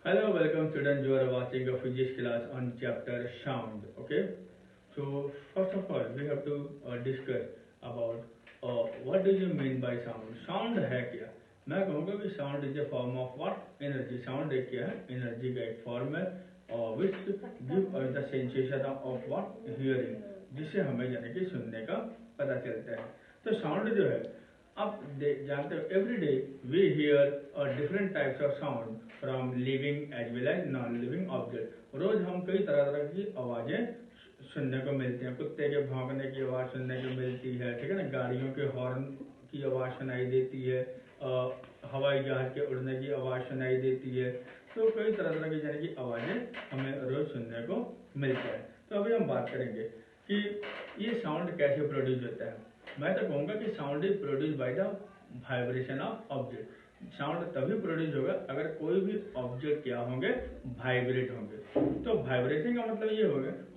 Hello, welcome students. You are watching a physics class on chapter sound. Okay. So first of all, we have to discuss about what do you mean by sound? Sound है क्या? मैं कहूँगा कि sound is a form of what? Energy. Sound एक क्या है? Energy का एक form है which give us the sensation of what? Hearing. जिससे हमें यानी कि सुनने का पता चलता है. तो sound जो है आप जानते हो every day we hear different types of sound from living as well as non living object. रोज हम कई तरह तरह की आवाजें सुनने को मिलती हैं. कुत्ते के भौंकने की आवाज़ सुनने को मिलती है, ठीक है ना. गाड़ियों के हॉर्न की आवाज़ सुनाई देती है, हवाई जहाज के उड़ने की आवाज़ सुनाई देती है. तो कई तरह तरह की यानी कि आवाज़ें हमें रोज सुनने को मिलती है. तो अभी हम बात करेंगे कि ये साउंड कैसे प्रोड्यूस होता है. मैं तो कहूँगा कि sound is produce by the vibration of object. Sound तभी प्रोड्यूस होगा अगर कोई भी ऑब्जेक्ट क्या होंगे, वाइब्रेट होंगे. तो वाइब्रेशन का मतलब ये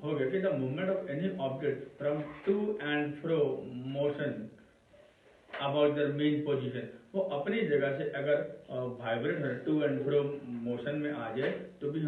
होगा कि the movement of any object from to and fro motion about their mean position, वो अपनी जगह से अगर वाइब्रेट है, टू एंड फ्रो मोशन में आ जाए तो भी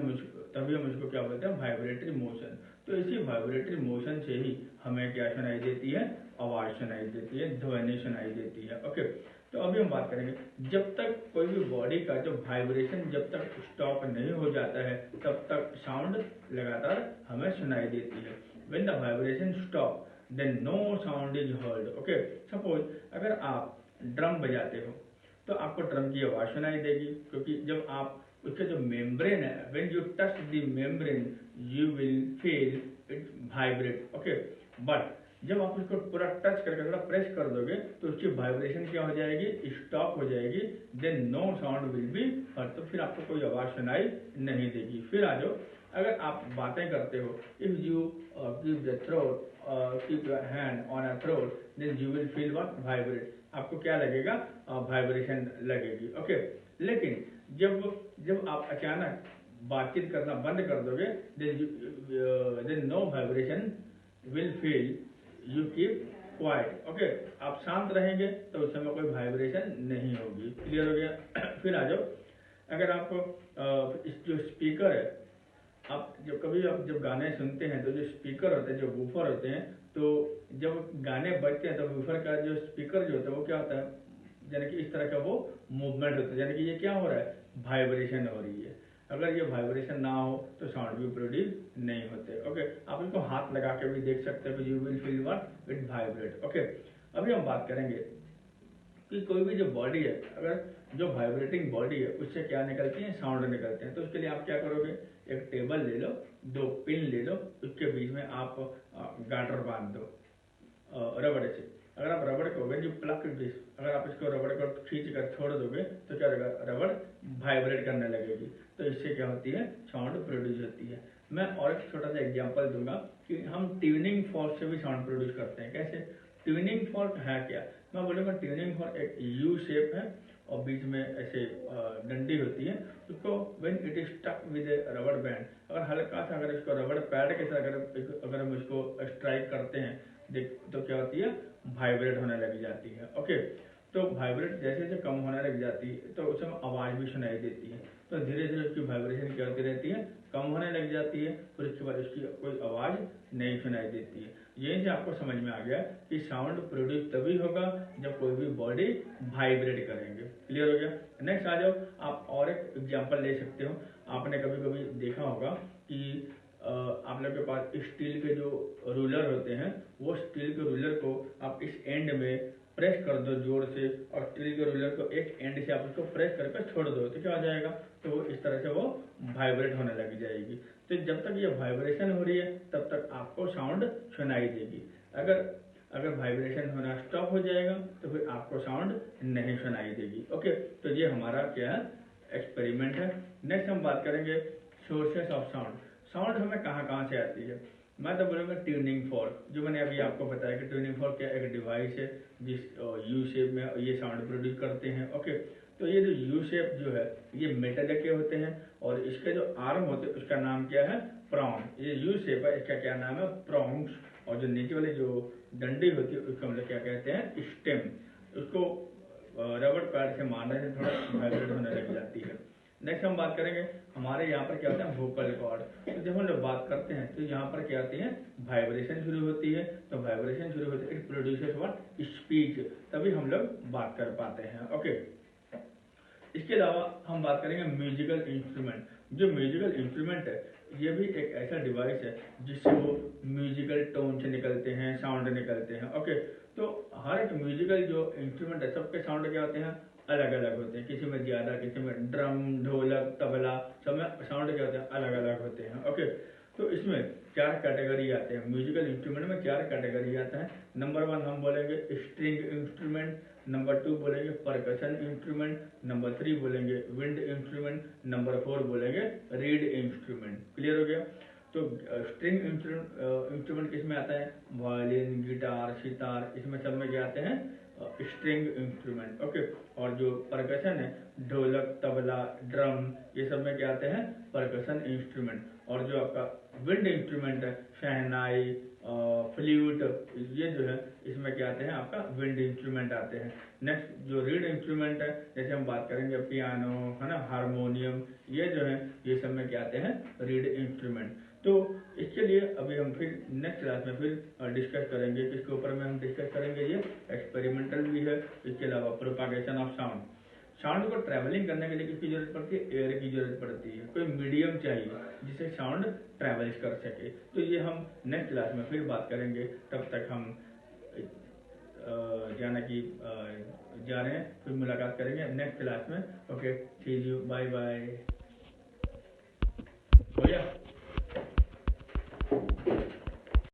तभी हम इसको क्या बोलते हैं, वाइब्रेटरी मोशन. तो इसी वाइब्रेटरी मोशन से ही हमें क्या सुनाई देती है, आवाज़ सुनाई देती है, ध्वनि सुनाई देती है. ओके. तो अभी हम बात करेंगे जब तक कोई भी बॉडी का जो वाइब्रेशन जब तक स्टॉप नहीं हो जाता है तब तक साउंड लगातार हमें सुनाई देती है. When the vibration stop then no sound is heard. Okay. Suppose अगर आप ड्रम बजाते हो तो आपको ड्रम की आवाज़ सुनाई देगी, क्योंकि जब आप उसका जो मेम्ब्रेन है, when you touch the membrane you will feel it vibrate. Okay. But जब आप उसको पूरा टच करके थोड़ा प्रेस कर दोगे तो उसकी वाइब्रेशन क्या हो जाएगी, स्टॉप हो जाएगी. Then no sound will be heard. तो फिर आपको कोई आवाज़ सुनाई नहीं देगी. फिर आ जाओ, अगर आप बातें करते हो, if you keep the throat, keep your hand on a throat, then you will feel what, vibrate. आपको क्या लगेगा, वाइब्रेशन लगेगी. ओके. लेकिन जब आप अचानक बातचीत करना बंद कर दोगे then no vibration will feel, you keep quiet. Okay. आप शांत रहेंगे तो उस समय कोई वाइब्रेशन नहीं होगी. क्लियर हो गया. फिर आ जाओ, अगर आप इस जो स्पीकर है, आप जब गाने सुनते हैं तो जो स्पीकर होते हैं, जो वूफर होते हैं, तो जब गाने बजते हैं तो वूफर का जो स्पीकर जो होता है वो क्या होता है, यानी कि इस तरह का वो मूवमेंट होता है, यानी कि ये क्या हो रहा है, वाइब्रेशन हो रही है. अगर ये वाइब्रेशन ना हो तो साउंड भी प्रोड्यूस नहीं होते. ओके. आप इसको हाथ लगा के भी देख सकते हो, you will feel what, it vibrate. Okay. अभी हम बात करेंगे कि कोई भी जो बॉडी है, अगर जो वाइब्रेटिंग बॉडी है उससे क्या निकलती है, साउंड निकलते हैं. तो उसके लिए आप क्या करोगे, एक टेबल ले लो, दो पिन ले लो, उसके बीच में आप गार्डर बांध दो रबड़ से. अगर आप रबड़ को, व्हेन यू प्लग दिस, अगर आप इसको रबड़ को खींच कर छोड़ दोगे तो क्या होगा, रबड़ वाइब्रेट करने लगेगी. तो इससे क्या होती है, साउंड प्रोड्यूस होती है. मैं और एक छोटा सा एग्जांपल दूंगा कि हम ट्यूनिंग फॉर्क से भी साउंड प्रोड्यूस करते हैं. कैसे? ट्यूनिंग फॉर्क है क्या? मैं बोलूँगा ट्यूनिंग फॉर्क एक यू शेप है और बीच में ऐसे डंडी होती है. उसको when it is stuck with a rubber band, अगर हल्का सा अगर इसको रबड़ पैड के साथ अगर हम इसको स्ट्राइक करते हैं देख तो क्या होती है, वाइब्रेट होने लग जाती है. ओके. तो वाइब्रेट जैसे जैसे कम होने लग जाती है तो उसमें आवाज़ भी सुनाई देती है. तो धीरे धीरे उसकी वाइब्रेशन क्या होती रहती है, कम होने लग जाती है, फिर उसके बाद उसकी कोई आवाज़ नहीं सुनाई देती है. यहीं से आपको समझ में आ गया कि साउंड प्रोड्यूस तभी होगा जब कोई भी बॉडी वाइब्रेट करेंगे. क्लियर हो गया. नेक्स्ट आ जाओ, आप और एक एग्जांपल ले सकते हो. आपने कभी कभी देखा होगा कि आप लोग के पास स्टील के जो रूलर होते हैं, वो स्टील के रूलर को आप इस एंड में प्रेस कर दो जोर से, और स्टील के रूलर को एक एंड से आप उसको प्रेस करके छोड़ दो तो क्या हो जाएगा, तो वो इस तरह से वो वाइब्रेट होने लग जाएगी. तो जब तक ये वाइब्रेशन हो रही है तब तक आपको साउंड सुनाई देगी. अगर वाइब्रेशन होना स्टॉप हो जाएगा तो फिर आपको साउंड नहीं सुनाई देगी. ओके. तो ये हमारा क्या है, एक्सपेरिमेंट है. नेक्स्ट हम बात करेंगे सोर्सेस ऑफ साउंड. साउंड हमें कहाँ कहाँ से आती है. मैं तो बोलूँगा ट्यूनिंग फॉर्क, जो मैंने अभी आपको बताया कि ट्यूनिंग फॉर्क क्या एक डिवाइस है जिस यू शेप में ये साउंड प्रोड्यूस करते हैं. ओके. तो ये जो यू शेप जो है ये मेटल के होते हैं और इसके जो आर्म होते हैं उसका नाम क्या है, प्रॉन्ग. ये यू शेप है, इसका क्या नाम है, प्रॉन्ग्स. और जो नीचे वाली जो डंडी होती है उसको हम लोग क्या कहते हैं, स्टेम. उसको रबड़ पैड से मारने से थोड़ा वाइब्रेट होने लग जाती है. नेक्स्ट हम बात करेंगे हमारे यहाँ पर क्या होता है वोकल कॉर्ड। तो जब हम लोग बात करते हैं तो यहाँ पर क्या आती है वाइब्रेशन शुरू होती है, तो वाइब्रेशन शुरू होती है इट प्रोड्यूसेस व्हाट स्पीच, तभी हम लोग बात कर पाते हैं। ओके, इसके अलावा हम बात करेंगे म्यूजिकल इंस्ट्रूमेंट। जो म्यूजिकल इंस्ट्रूमेंट है ये भी एक ऐसा डिवाइस है जिससे वो म्यूजिकल टोन्स निकलते हैं, साउंड निकलते हैं। ओके, तो हर एक म्यूजिकल जो इंस्ट्रूमेंट है सबके साउंड क्या होते हैं अलग अलग होते हैं, किसी में ज़्यादा, किसी में ड्रम, ढोलक, तबला, सब में साउंड क्या होते हैं अलग अलग होते हैं। ओके, तो इसमें 4 कैटेगरी आते हैं, म्यूजिकल इंस्ट्रूमेंट में 4 कैटेगरी आता है। नंबर 1 हम बोलेंगे स्ट्रिंग इंस्ट्रूमेंट, नंबर 2 बोलेंगे परकशन इंस्ट्रूमेंट, नंबर 3 बोलेंगे विंड इंस्ट्रूमेंट, नंबर 4 बोलेंगे रीड इंस्ट्रूमेंट। क्लियर हो गया? तो स्ट्रिंग इंस्ट्रूमेंट किस में आता है, वायलिन, गिटार, सितार, इसमें सब में क्या आते हैं स्ट्रिंग इंस्ट्रूमेंट। ओके, और जो परकशन है ढोलक, तबला, ड्रम, ये सब में क्या आते हैं परकशन इंस्ट्रूमेंट। और जो आपका विंड इंस्ट्रूमेंट है शहनाई, फ्लूट, ये जो है इसमें क्या आते हैं आपका विंड इंस्ट्रूमेंट आते हैं। नेक्स्ट जो रीड इंस्ट्रूमेंट है जैसे हम बात करेंगे पियानो है ना, हारमोनियम, ये जो है ये सब में क्या आते हैं रीड इंस्ट्रूमेंट। तो इसके लिए अभी हम फिर नेक्स्ट क्लास में फिर डिस्कस करेंगे, किसके ऊपर में हम डिस्कस करेंगे, ये एक्सपेरिमेंटल भी है। इसके अलावा प्रोपागेशन ऑफ साउंड, साउंड को ट्रैवलिंग करने के लिए किसकी जरूरत पड़ती है, एयर की जरूरत पड़ती है, कोई मीडियम चाहिए जिससे साउंड ट्रैवल कर सके। तो ये हम नेक्स्ट क्लास में फिर बात करेंगे, तब तक हम जा रहे हैं, फिर मुलाकात करेंगे नेक्स्ट क्लास में। Okay, see you, bye bye. हो गया?